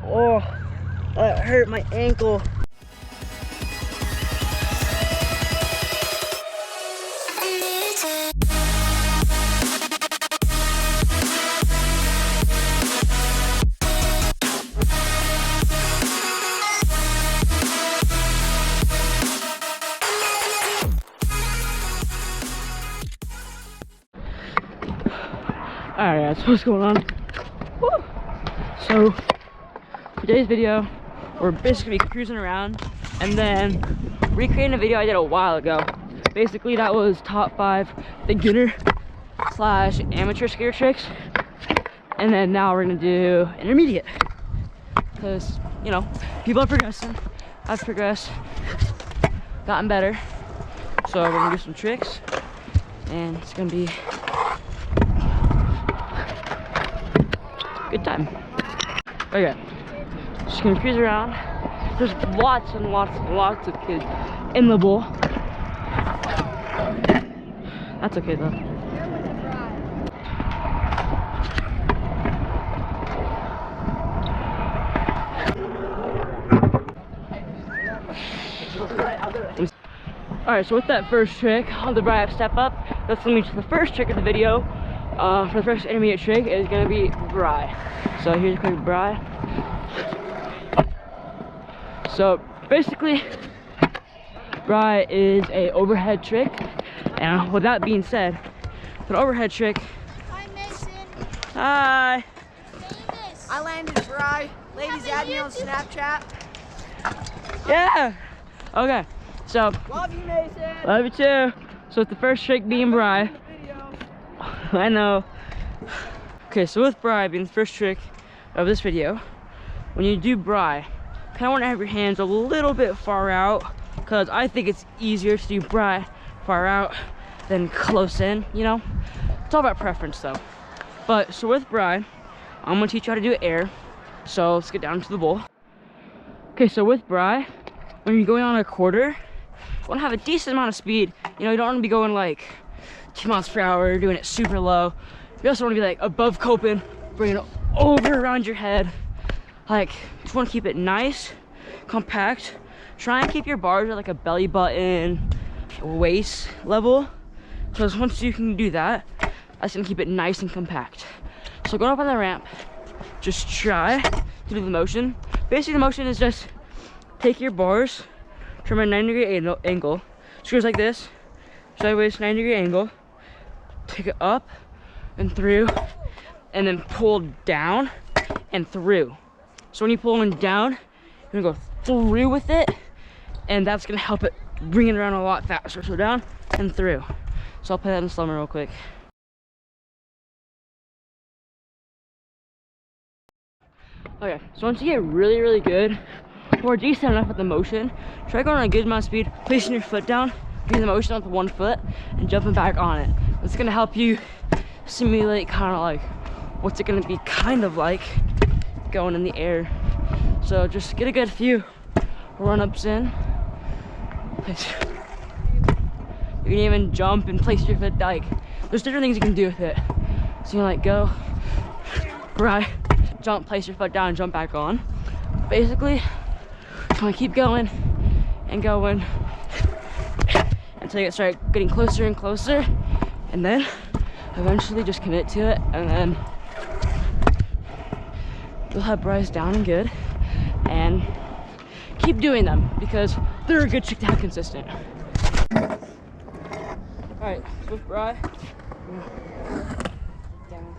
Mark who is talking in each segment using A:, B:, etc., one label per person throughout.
A: Oh, that hurt my ankle. Alright guys, what's going on? Woo! So, for today's video, we're basically cruising around and then recreating a video I did a while ago. Basically, that was top 5 beginner / amateur skater tricks. And then now we're gonna do intermediate. Because, you know, people are progressing. I've progressed, gotten better. So we're gonna do some tricks and it's gonna be good time. Okay, just gonna cruise around. There's lots and lots of kids in the bowl. That's okay though. Alright, so with that first trick on the Bri step up, that's gonna be the first trick of the video. For the first intermediate trick is gonna be Bri. So here's a quick Bri. So basically, Bri is a overhead trick. And with that being said, for an overhead trick.
B: Hi Mason.
A: Hi.
B: Famous.
C: I landed Bri. Ladies, add me on Snapchat.
A: Yeah. Okay. So.
C: Love you, Mason.
A: Love you too. So with the first trick being Bri. I know. Okay, so with Bri being the first trick of this video, when you do Bri, kind of want to have your hands a little bit far out, because I think it's easier to do Bri far out than close in, you know? It's all about preference though. But, so with Bri, I'm going to teach you how to do air. So let's get down to the bowl. Okay, so with Bri, when you're going on a quarter, you want to have a decent amount of speed. You know, you don't want to be going like 2 miles per hour, doing it super low. You also want to be like above coping, bring it over around your head. Like, just want to keep it nice, compact. Try and keep your bars at like a belly button, waist level. Because once you can do that, that's gonna keep it nice and compact. So going up on the ramp, just try to do the motion. Basically the motion is just take your bars from a 90-degree angle, screws like this, sideways 90-degree angle, take it up and through, and then pull down and through. So when you pull it down, you're gonna go through with it, and that's gonna help it bring it around a lot faster. So down and through. So I'll play that in slow-mo real quick. Okay, so once you get really good, or decent enough with the motion, try going on a good amount of speed, placing your foot down, doing the motion with 1 foot, and jumping back on it. It's gonna help you simulate kind of like what's it gonna be kind of like going in the air. So just get a good few run-ups in. You can even jump and place your foot, like there's different things you can do with it. So you like go right, jump, place your foot down, and jump back on. Basically, just want to keep going and going until you start getting closer and closer, and then eventually just commit to it, and then you'll have Bris down and good. And keep doing them because they're a good trick to have consistent. Alright, so with Bri, down.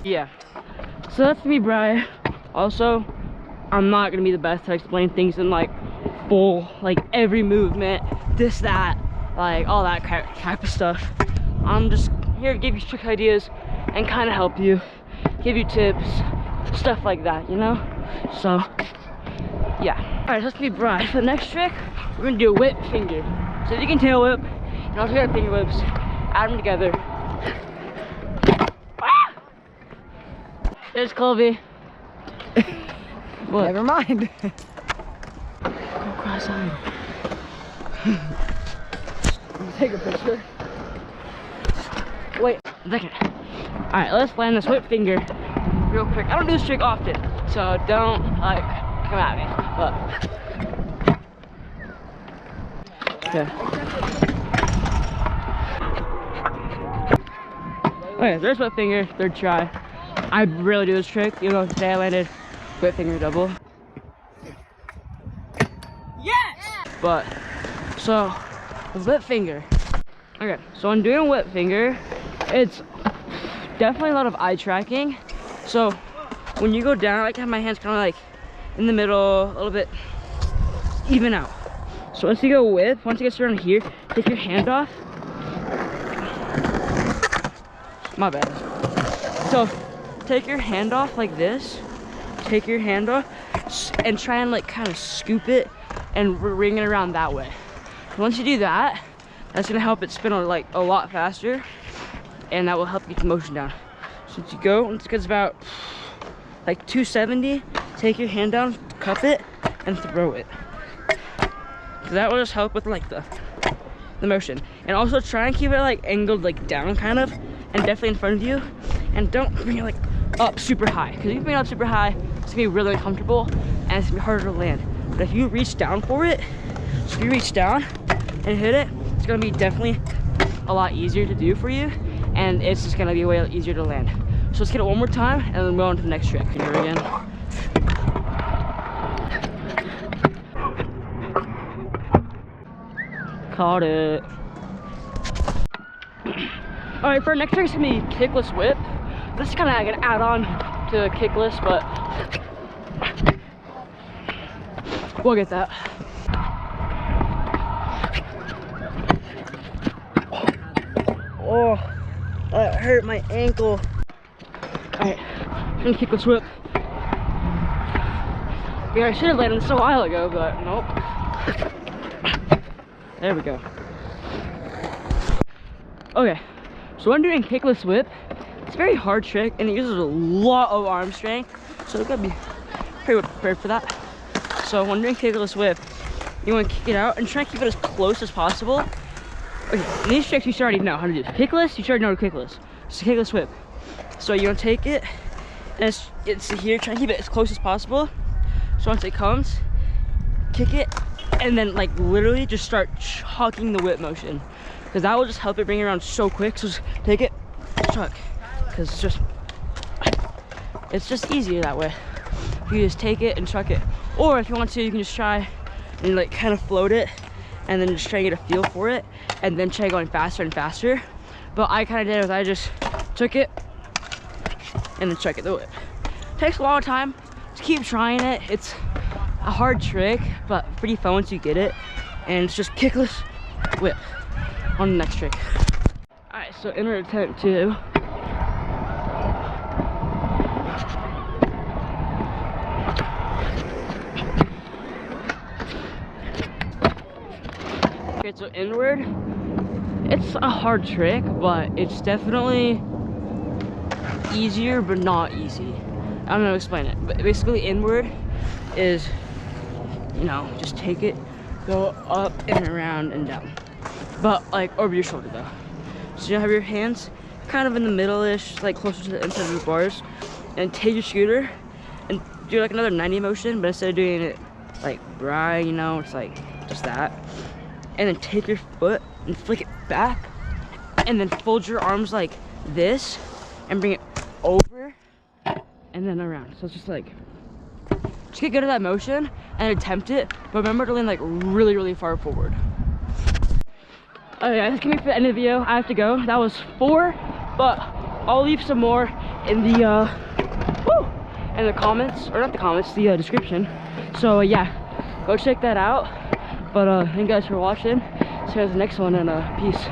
A: Yeah, so that's me, Bri. Also, I'm not gonna be the best to explain things in like full, like every movement, this, that, like all that type of stuff. I'm just here to give you trick ideas and kind of help you, give you tips, stuff like that, you know? So Yeah. All right, so let's be Bri. For the next trick, we're gonna do a whip finger. So you can tail whip, and also got finger whips, add them together. Ah! There's Colby. What?
C: Never mind.
A: Go cross-eyed.
C: Take a picture.
A: Wait a second. All right, let's land this whip finger real quick. I don't do this trick often, so don't like come at me. But okay. Okay, there's whip finger, third try. I really do this trick, even though today I landed whip finger double. Yes! But so the whip finger. Okay, so when doing a whip finger, it's definitely a lot of eye tracking. So when you go down, I like to have my hands kind of like in the middle, a little bit even out. So once you go whip, once you get around here, take your hand off. My bad. So take your hand off like this. Take your hand off and try and like kind of scoop it and ring it around that way. Once you do that, that's gonna help it spin like a lot faster, and that will help get the motion down. So once you go, once it gets about like 270, take your hand down, cup it, and throw it. So that will just help with like the motion. And also try and keep it like angled like down kind of, and definitely in front of you. And don't bring it like up super high, because if you bring it up super high, it's gonna be really uncomfortable and it's gonna be harder to land. But if you reach down for it, so if you reach down and hit it, it's gonna be definitely a lot easier to do for you, and it's just gonna be way easier to land. So let's get it one more time and then go on to the next trick. Here again. Caught it. All right, for our next trick, it's gonna be kickless whip. This is kind of like an add-on to kickless, but we'll get that. Oh, that hurt my ankle. All right, I'm gonna kickless whip. Yeah, I should have landed this a while ago, but nope. There we go. Okay, so when doing kickless whip, it's a very hard trick and it uses a lot of arm strength, so you gotta be pretty prepared for that. So when doing kickless whip, you want to kick it out and try and keep it as close as possible. Okay, these tricks you should already know how to do. Kickless, you should already know kickless. It's a kickless whip. So you want to take it and it's here, try and keep it as close as possible. So once it comes, kick it and then like literally just start chucking the whip motion, because that will just help it bring it around so quick. So just take it, chuck, because it's just easier that way. You just take it and chuck it, or if you want to, you can just try and like kind of float it and then just try and get a feel for it and then try going faster and faster. But I kind of did was I just took it and then chuck it the whip. Takes a long time, just keep trying it. It's a hard trick, but pretty fun once you get it. And it's just kickless whip on the next trick. All right, so in order to attempt to okay, so inward, it's a hard trick, but it's definitely easier, but not easy. I don't know how to explain it, but basically inward is, you know, just take it, go up and around and down, but like over your shoulder though. So you have your hands kind of in the middle-ish, like closer to the inside of the bars, and take your scooter and do like another 90 motion, but instead of doing it like Bri, you know, it's like just that. And then take your foot and flick it back, and then fold your arms like this and bring it over and then around. So it's just like, just get good at that motion and attempt it, but remember to land like really, really far forward. Okay, that's gonna be for the end of the video. I have to go. That was 4, but I'll leave some more in the comments, or not the comments, the description. So yeah, go check that out. But thank you guys for watching. See you guys in the next one, and peace.